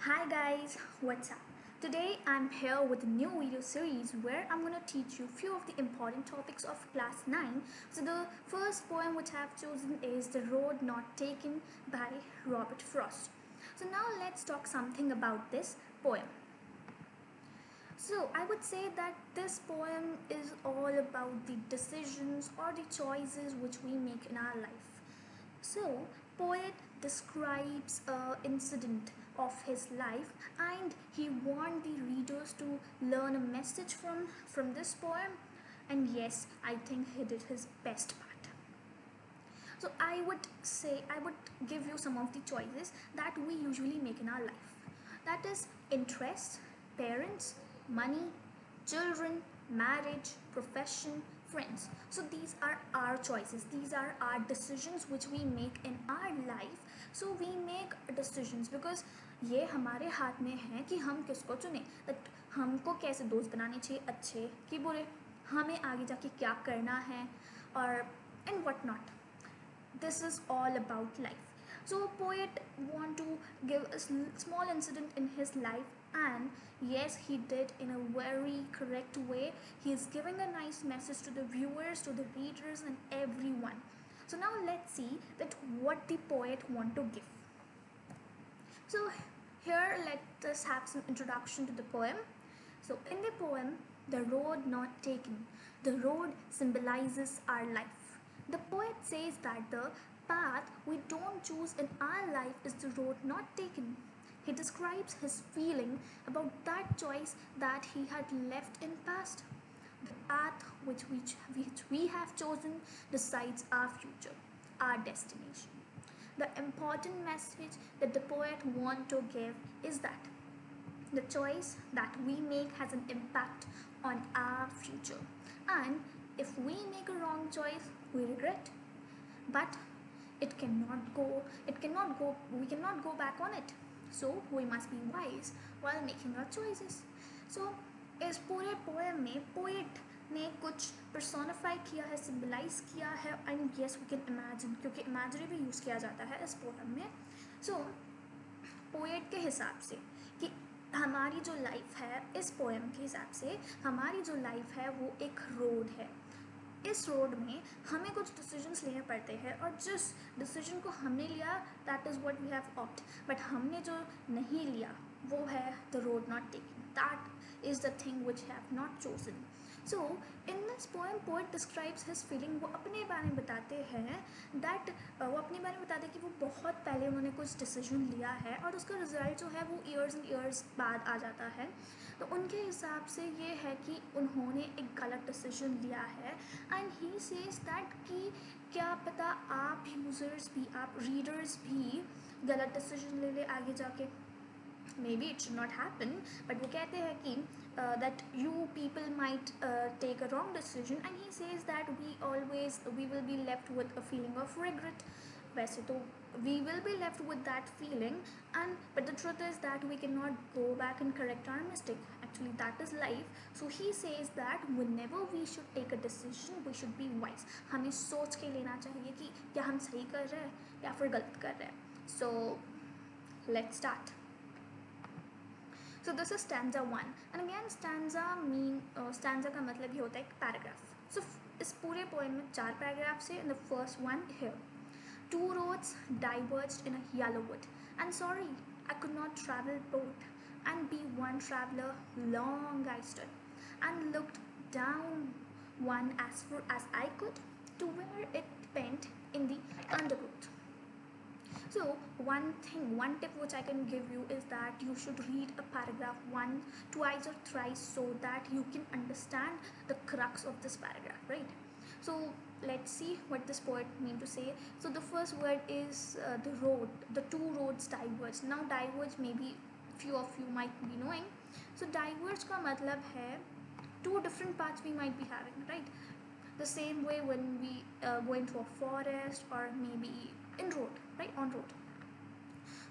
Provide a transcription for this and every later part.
Hi guys, what's up? Today I'm here with a new video series where I'm gonna teach you few of the important topics of class 9. So the first poem which I have chosen is The Road Not Taken by Robert Frost. So now let's talk something about this poem. So I would say that this poem is all about the decisions or the choices which we make in our life. So, poet describes a incident of his life and he want the readers to learn a message from this poem, and yes, I think he did his best part. So I would give you some of the choices that we usually make in our life. That is interest, parents, money, children, marriage, profession, friends. So these are our choices, these are our decisions which we make in our life. So we make decisions because ये हमारे हाथ में है कि हम किसको चुने, that हमको कैसे दोस्त बनाने चाहिए, अच्छे कि बुरे, हमें आगे जाके क्या करना है और and what not. This is all about life. So a poet want to give a small incident in his life, and yes, he did in a very correct way. He is giving a nice message to the viewers, to the readers, and everyone. So now let's see that what the poet want to give. So here let us have some introduction to the poem. So in the poem, the road not taken, the road symbolizes our life. The poet says that the path we don't choose in our life is the road not taken. He describes his feeling about that choice that he had left in past. The path which we have chosen decides our future, our destination. The important message that the poet wants to give is that the choice that we make has an impact on our future. And if we make a wrong choice, we regret. But we cannot go back on it. So we must be wise while making our choices. So इस पूरे poem में poet ने कुछ personify किया है, symbolize किया है, and yes we can imagine, क्योंकि इमेजरी भी यूज़ किया जाता है इस पोएम में. सो पोएट के हिसाब से कि हमारी जो लाइफ है, इस पोएम के हिसाब से हमारी जो लाइफ है वो एक रोड है. इस रोड में हमें कुछ डिसीजंस लेने पड़ते हैं और जिस डिसीजन को हमने लिया that is what we have opt, but हमने जो नहीं लिया वो है the road not taken, that is the thing which have not chosen. So in this poem poet describes his feeling. वो अपने बारे में बताते हैं दैट वो अपने बारे में बताते हैं कि वो बहुत पहले उन्होंने कुछ डिसीजन लिया है और उसका रिजल्ट जो है वो ईयर्स एंड ईयर्स बाद आ जाता है. तो उनके हिसाब से ये है कि उन्होंने एक गलत डिसीजन लिया है, एंड ही सेज दैट कि क्या पता आप यूज़र्स भी, आप रीडर्स भी गलत डिसीजन ले ले आगे जाके. Maybe it should not happen, but वो कहते हैं कि that you people might take a wrong decision, and he says that we will be left with a feeling of regret. वैसे तो we will be left with that feeling, and but the truth is that we cannot go back and correct our mistake. Actually that is life. So he says that whenever we should take a decision we should be wise. हमें सोच के लेना चाहिए कि क्या हम सही कर रहे हैं या फिर गलत कर रहे हैं. So let's start. So this is stanza 1, and again stanza का मतलब ये होता है एक पैराग्राफ. So इस पूरे पोएम में 4 पैराग्राफ्स है. In the first one here, 2 roads diverged in a yellow wood, and sorry, I could not travel both, and be one traveler long I stood, and looked down one as far as I could, to where it bent in the undergrowth. So one tip which I can give you is that you should read a paragraph once, twice or thrice so that you can understand the crux of this paragraph, right? So let's see what this poet mean to say. So the first word is the road. The 2 roads diverge. Now diverge maybe few of you might be knowing. So diverge का मतलब है 2 different paths we might be having, right? The same way when we go into a forest or maybe in road, right, on road.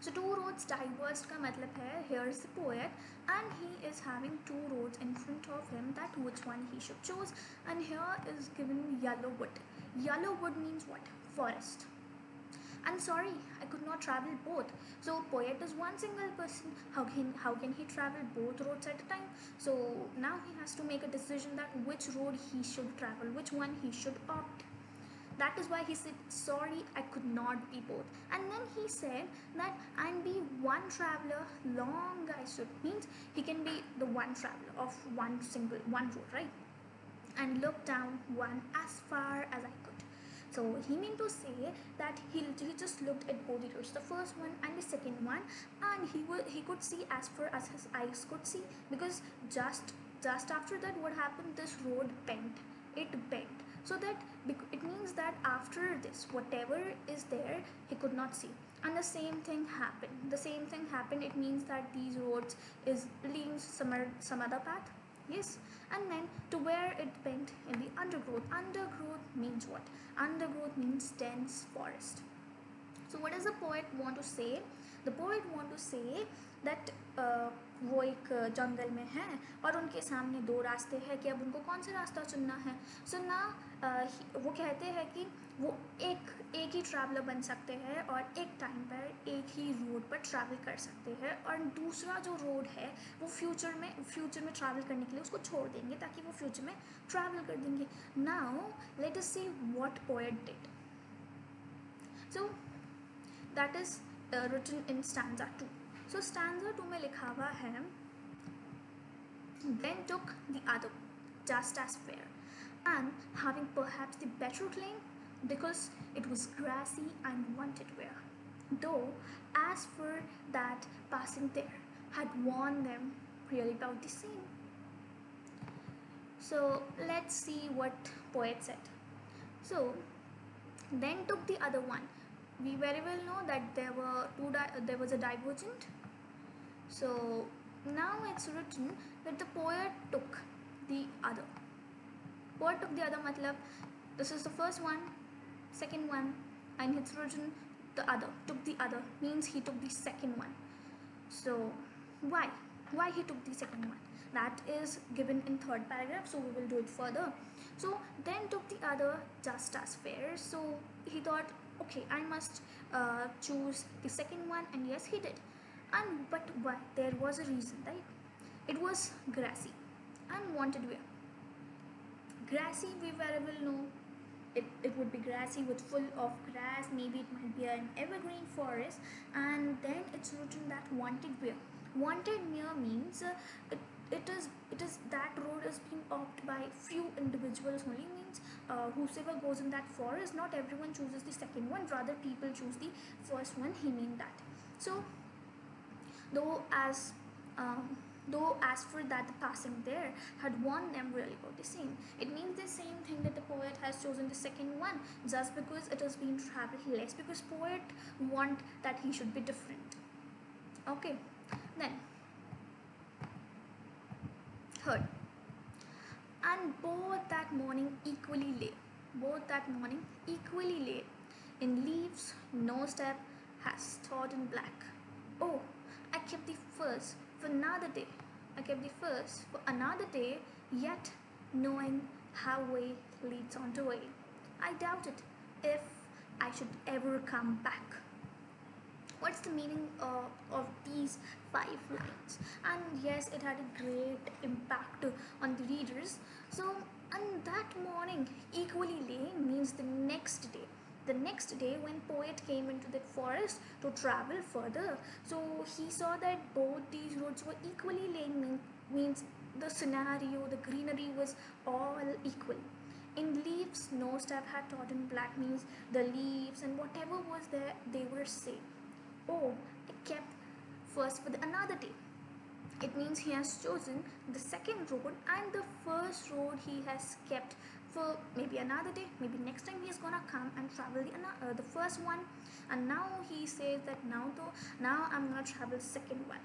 So 2 roads diverged का मतलब है, here is the poet and he is having 2 roads in front of him, that which one he should choose, and here is given yellow wood. Yellow wood means what? Forest. And sorry, I could not travel both. So poet is one single person. How can he travel both roads at a time? So now he has to make a decision that which road he should travel, which one he should opt. That is why he said, sorry, I could not be both. And then he said that and be one traveler long I should, means he can be the one traveler of one road, right? And look down one as far as I could. So he meant to say that he just looked at both the roads, the first one and the second one, and he could see as far as his eyes could see, because just after that what happened, this road bent, it bent, so that it means that after this whatever is there he could not see. And the same thing happened, it means that these roads is leads some other path. Yes. And then to where it bent in the undergrowth means what? Undergrowth means dense forest. So what does the poet want to say? The poet want to say that वो एक जंगल में है और उनके सामने दो रास्ते हैं कि अब उनको कौन सा रास्ता चुनना है. सो ना वो कहते हैं कि वो एक ही ट्रैवलर बन सकते हैं और एक टाइम पर एक ही रोड पर ट्रैवल कर सकते हैं, और दूसरा जो रोड है वो फ्यूचर में ट्रैवल करने के लिए उसको छोड़ देंगे ताकि वो फ्यूचर में ट्रैवल कर देंगे. Now let us see what poet did. So that is written in stanza 2. So stanza 2 में लिखा हुआ है, then took the other just as fair, and having perhaps the better claim because it was grassy and wanted wear, though as for that passing there had warned them really about the same. So let's see what poet said. So then took the other one. We very well know that there was a divergent. So now it's written that the poet took the other. Poet took the other matlab this is the first one, second one, and it's written the other. Took the other means he took the second one. So why he took the second one? That is given in third paragraph, so we will do it further. So then took the other just as fair. So he thought, okay, I must choose the second one, and yes he did. But why? There was a reason, right? It was grassy and wanted wear. Grassy, we very well know it would be grassy with full of grass, maybe it might be an evergreen forest. And then it's written that wanted wear. Wanted wear means it is that road is being opted by few individuals only, means whosoever goes in that forest, not everyone chooses the second one, rather people choose the first one, he meant that. So though as for that the passing there had warned them really about the same, it means the same thing that the poet has chosen the second one just because it has been traveled less, because poet want that he should be different. Okay, then third, and both that morning equally lay in leaves no step has trodden black. Oh, I kept the first for another day, yet knowing how way leads on to way, I doubted if I should ever come back. What's the meaning of these 5 lines? And yes, it had a great impact on the readers. So, and that morning equally lay means the next day when poet came into the forest to travel further, so he saw that both these roads were equally laying, means the scenario, the greenery was all equal. In leaves no step had trodden black means the leaves and whatever was there, they were safe. Oh, I kept first for another day. It means he has chosen the second road, and the first road he has kept for maybe another day, maybe next time he is gonna come and travel the first one. And now he says that now I'm gonna travel second one,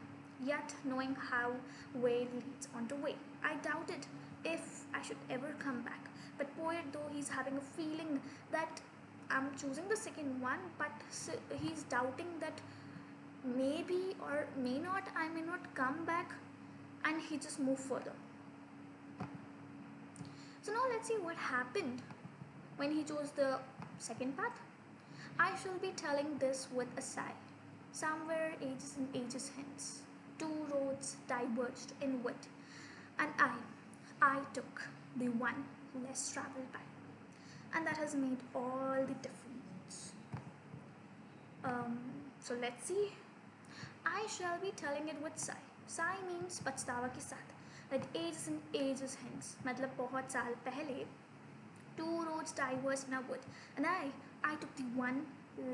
yet knowing how way leads on to way, I doubted if I should ever come back. But poet, though he's having a feeling that I'm choosing the second one, but he's doubting that maybe or may not I may not come back, and he just moved further. So now let's see what happened when he chose the second path. I shall be telling this with a sigh. Somewhere ages and ages hence, two roads diverged in wood, and I took the one less traveled by, and that has made all the difference. Um, so let's see. I shall be telling it with sigh. Sigh means पछतावा के साथ. That ages and ages hence, मतलब बहुत साल पहले, two roads diverged in a wood, and I took the one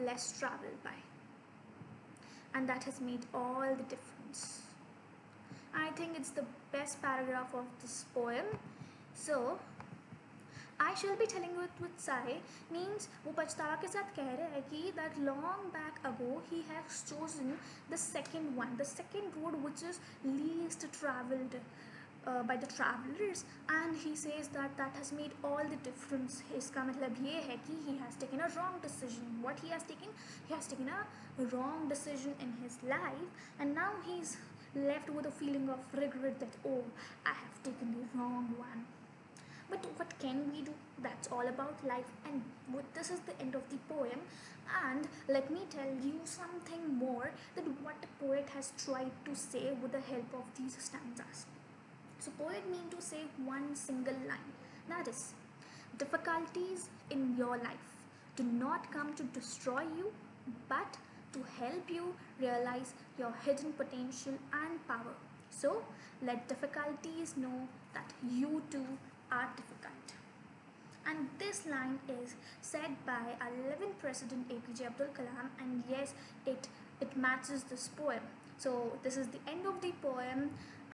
less traveled by, and that has made all the difference. I think it's the best paragraph of this poem. So I shall be telling you it with sigh means वो पछतावा के साथ कह रहे हैं कि that long back ago he has chosen the second one, the second road which is least traveled by the travelers, and he says that that has made all the difference. इसका मतलब ये है कि he has taken a wrong decision. What he has taken? He has taken a wrong decision in his life, and now he's left with a feeling of regret that, oh, I have taken the wrong one. But what can we do? That's all about life, and this is the end of the poem. And let me tell you something more, that what the poet has tried to say with the help of these stanzas. So poet mean to say one single line, that is, difficulties in your life do not come to destroy you, but to help you realize your hidden potential and power. So let difficulties know that you too are difficult. And this line is said by our 11th President APJ Abdul Kalam, and yes, it matches this poem. So this is the end of the poem.